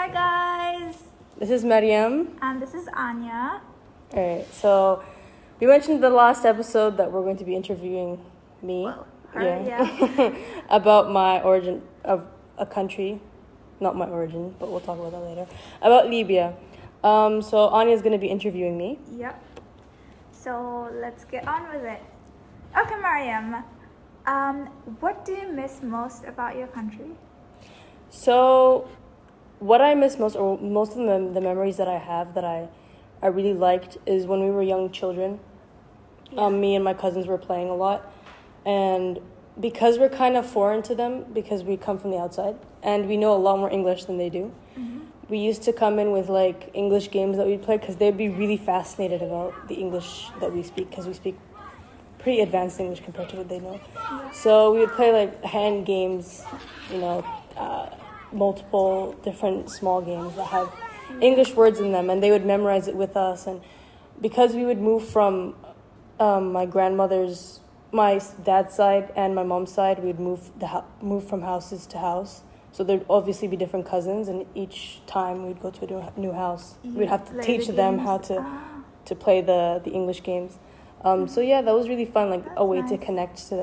Hi guys, This is Mariam. and this is Anya. Alright, so we mentioned in the last episode that we're going to be interviewing me. Well, her, yeah. About my origin of a country. Not my origin, but we'll talk about that later. About Libya. So Anya is going to be interviewing me. Yep. So let's get on with it. Okay, Mariam. What do you miss most about your country? So what I miss most, or most of the memories that I have that I really liked, is when we were young children. Yeah. Me and my cousins were playing a lot. And because we're kind of foreign to them, because we come from the outside, and we know a lot more English than they do, we used to come in with like English games that we'd play, because they'd be really fascinated about the English that we speak, because we speak pretty advanced English compared to what they know. Yeah. So we would play like hand games, multiple different small games that have English words in them, and they would memorize it with us. And because we would move from my dad's side and my mom's side, we'd move from houses to house. So there'd obviously be different cousins, and each time we'd go to a new house, we'd have to teach them how to play the English games. So yeah, that was really fun, like a way to connect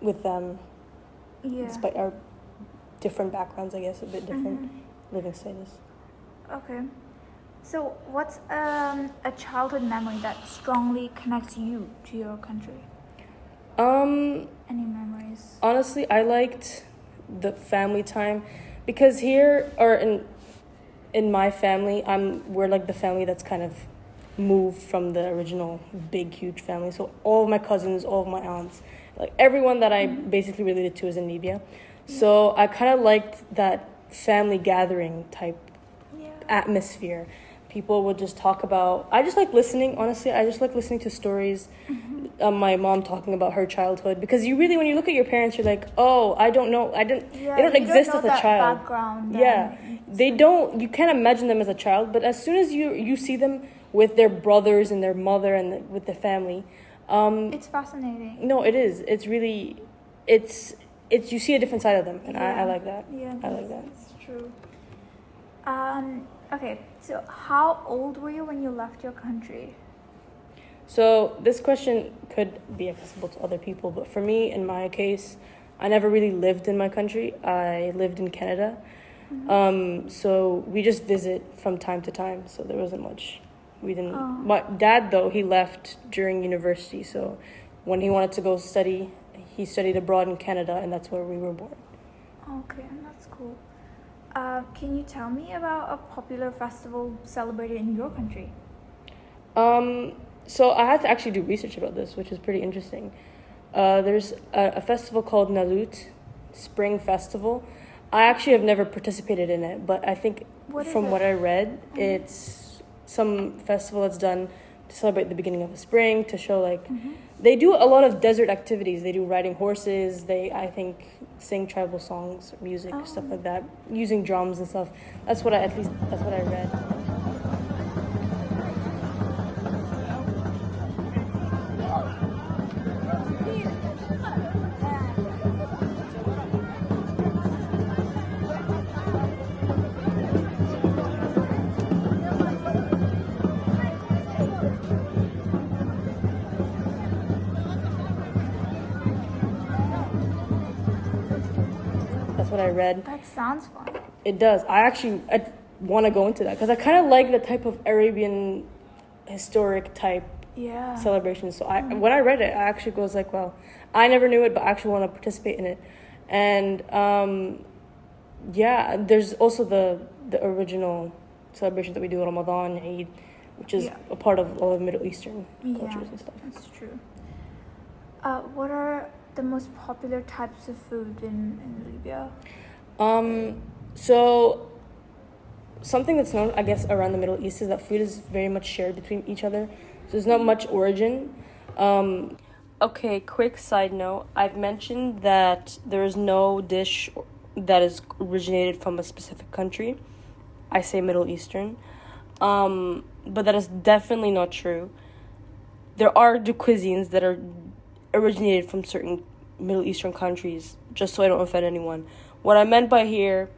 with them, despite our different backgrounds, I guess, a bit different living status. Okay. So what's a childhood memory that strongly connects you to your country? Any memories? Honestly, I liked the family time, because here, or in my family, we're like the family that's kind of moved from the original big huge family. So all of my cousins, all of my aunts, like everyone that I basically related to is in Libya. So I kind of liked that family gathering type atmosphere. People would just talk about, I just like listening, honestly. I just like listening to stories. My mom talking about her childhood, because you really, when you look at your parents, you're like, oh, I don't know, they don't exist as a child. Background, They don't, you can't imagine them as a child, but as soon as you see them with their brothers and their mother and with the family, it's fascinating. No, it is. It's really, it's you see a different side of them, and I like that. Yeah, I like that. That's true. Okay, so how old were you when you left your country? So this question could be accessible to other people, but for me, in my case, I never really lived in my country. I lived in Canada. So we just visit from time to time, so there wasn't much. We didn't. My dad, though, he left during university, so when he wanted to go study, he studied abroad in Canada, and that's where we were born. Okay, that's cool. Can you tell me about a popular festival celebrated in your country? So I had to actually do research about this, which is pretty interesting. There's a festival called Nalut, Spring Festival. I actually have never participated in it, but I think from what I read, it's some festival that's done to celebrate the beginning of the spring, to show like they do a lot of desert activities. They do riding horses. They, I think, sing tribal songs, music, stuff like that, using drums and stuff. That's what I read. What I read. That sounds fun. It does. I want to go into that, because I kind of like the type of Arabian historic type celebration. So when I read it, I actually was like, well, I never knew it, but I actually want to participate in it. And there's also the original celebrations that we do in Ramadan, Eid, which is a part of all of Middle Eastern cultures and stuff. That's true. What are the most popular types of food in Libya? So something that's known, I guess, around the Middle East is that food is very much shared between each other. So there's not much origin. Okay, quick side note. I've mentioned that there is no dish that is originated from a specific country. I say Middle Eastern. But that is definitely not true. There are cuisines that are originated from certain Middle Eastern countries, just so I don't offend anyone. What I meant by here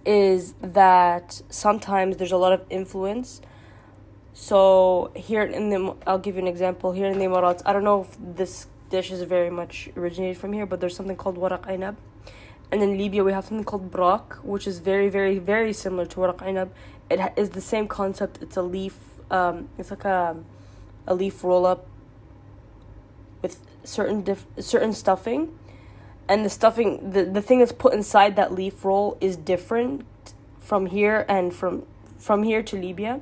is that sometimes there's a lot of influence. So here I'll give you an example. Here in the Emirates, I don't know if this dish is very much originated from here, but there's something called waraq ainab. And in Libya, we have something called brak, which is very, very, very similar to waraq ainab. It is the same concept. It's a leaf. It's like a leaf roll up with certain stuffing, and the stuffing, the thing that's put inside that leaf roll is different from here and from here to Libya.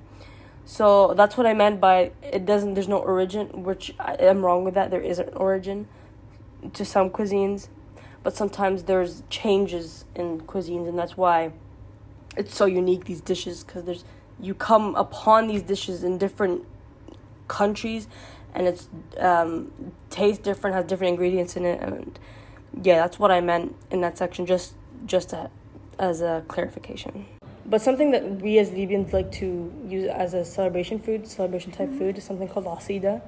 So that's what I meant by there's no origin, which I am wrong with that. There is an origin to some cuisines, but sometimes there's changes in cuisines, and that's why it's so unique, these dishes, because you come upon these dishes in different countries, and it's tastes different, has different ingredients in it, and yeah, that's what I meant in that section, just as a clarification. But something that we as Libyans like to use as a celebration type food, is something called asida.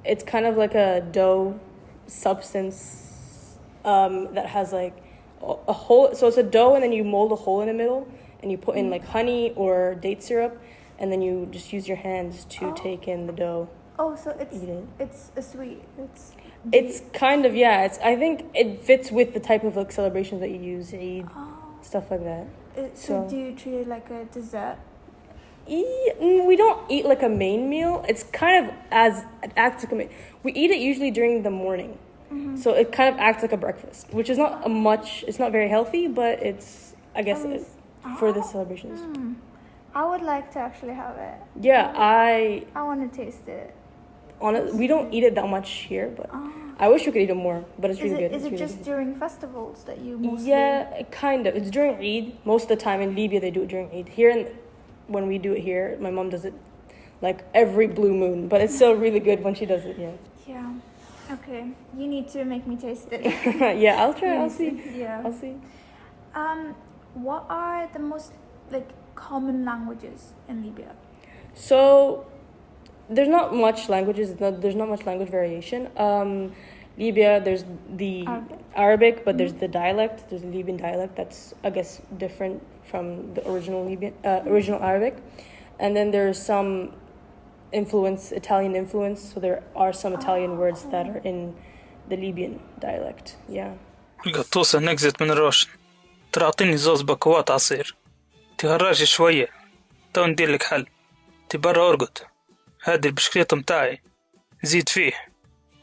It's kind of like a dough substance that has like a hole. So it's a dough, and then you mold a hole in the middle, and you put in like honey or date syrup, and then you just use your hands to take in the dough. Oh, so it's a sweet. It's kind of, yeah. I think it fits with the type of like celebrations that you use, Eid, stuff like that. So do you treat it like a dessert? We don't eat like a main meal. It's kind of it acts like a main. We eat it usually during the morning, so it kind of acts like a breakfast, which is not it's not very healthy, but it's, I guess, for the celebrations. I would like to actually have it. Yeah, I want to taste it. We don't eat it that much here, but I wish we could eat it more, but it's really good. Is it just during festivals that you mostly... Yeah, kind of. It's during Eid. Most of the time in Libya, they do it during Eid. Here, when we do it here, my mom does it like every blue moon, but it's still really good when she does it, yeah. Yeah. Okay. You need to make me taste it. Yeah, I'll try. I'll see. Yeah. I'll see. What are the most common languages in Libya? So there's not much languages. There's not much language variation. Libya, there's the Arabic, but there's the dialect. There's the Libyan dialect that's, I guess, different from the original Arabic. And then there's some Italian influence. So there are some Italian words that are in the Libyan dialect. Yeah. القطوسة نقزت من الروشن تعطيني زوز بكوات عصير تهراجي شوية تو ندير لك حل تبرا أرقد هادي البشكليط متاعي زيد فيه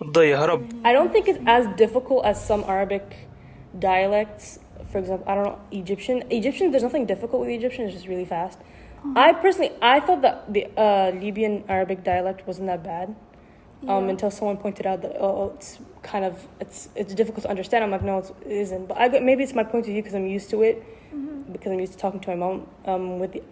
وتضيع رب. I don't think it's as difficult as some Arabic dialects. For example, I don't know, Egyptian, there's nothing difficult with Egyptian. It's just really fast. I thought that the Libyan Arabic dialect wasn't that bad. Until someone pointed out that it's kind of it's difficult to understand. I'm like, no, it isn't. But maybe it's my point of view because I'm used to it, because I'm used to talking to my mom with the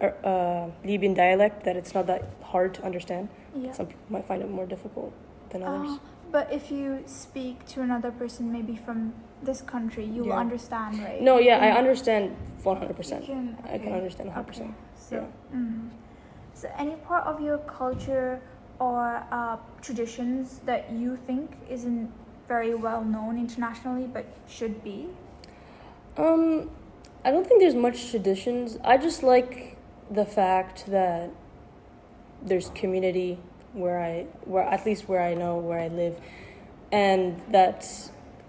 Libyan dialect, that it's not that hard to understand. Yeah. Some people might find it more difficult than others. But if you speak to another person, maybe from this country, you will understand, right? No, yeah, I understand 100%. I can understand 100%. Okay. So any part of your culture or traditions that you think isn't very well known internationally but should be? I don't think there's much traditions. I just like the fact that there's community where at least where I know where I live, and that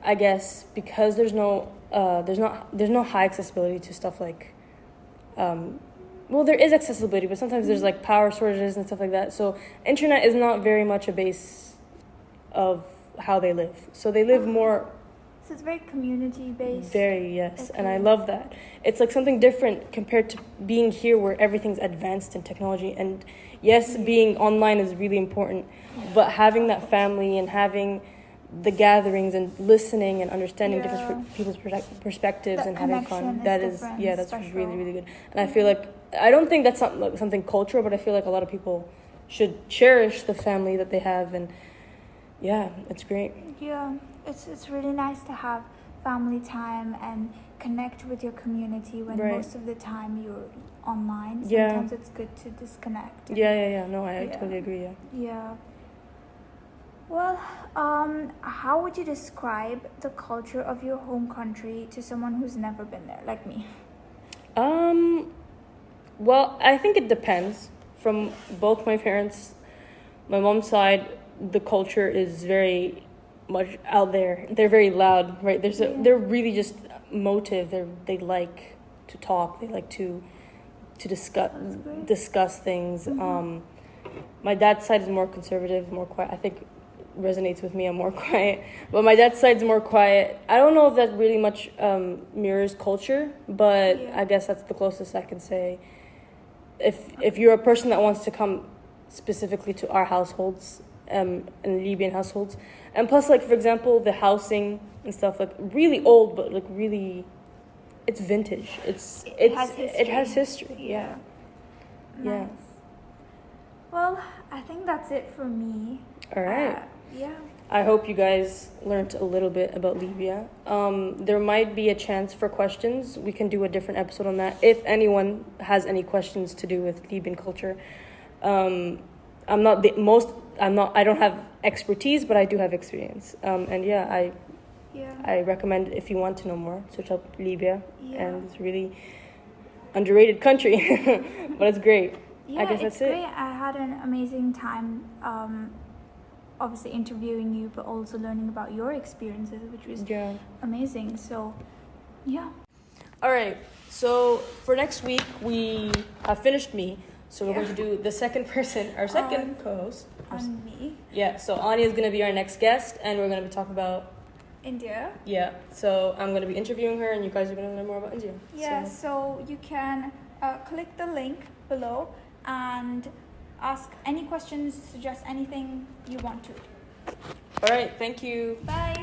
I guess because there's no high accessibility to stuff like there is accessibility, but sometimes there's like power shortages and stuff like that. So internet is not very much a base of how they live. So they live more. So it's very community based. Very, yes. Okay. And I love that. It's like something different compared to being here where everything's advanced in technology. And yes, being online is really important, but having that family and having the gatherings and listening and understanding different people's perspectives and having fun, that's special. Really, really good. And I feel like, I don't think that's something cultural, but I feel like a lot of people should cherish the family that they have, and yeah, it's great. Yeah, it's really nice to have family time and connect with your community when most of the time you're online. Sometimes it's good to disconnect. Yeah. No, I totally agree. Yeah. Well, how would you describe the culture of your home country to someone who's never been there, like me? Well, I think it depends. From both my parents, my mom's side, the culture is very much out there. They're very loud, right? They're really just motive. They like to talk. They like to discuss things. My dad's side is more conservative, more quiet. I think resonates with me. I'm more quiet, but my dad's side's more quiet. I don't know if that really much mirrors culture, but I guess that's the closest I can say. If you're a person that wants to come specifically to our households, and Libyan households, and plus, like, for example, the housing and stuff, like, really old, but like really, it's vintage. It has history. Yeah. Nice. Well, I think that's it for me. All right. Yeah. I hope you guys learned a little bit about Libya. There might be a chance for questions. We can do a different episode on that. If anyone has any questions to do with Libyan culture, I don't have expertise, but I do have experience. I recommend, if you want to know more, search up Libya. Yeah. And it's a really underrated country, but it's great. Yeah, I guess that's it. Great. I had an amazing time, obviously interviewing you, but also learning about your experiences, which was amazing. So, yeah. All right. So for next week, we have finished me. So we're going to do the second person, our second co-host. On me. Yeah. So Anya is going to be our next guest, and we're going to be talking about India. Yeah. So I'm going to be interviewing her, and you guys are going to learn more about India. Yeah. So you can click the link below and ask any questions, suggest anything you want to. All right. Thank you. Bye.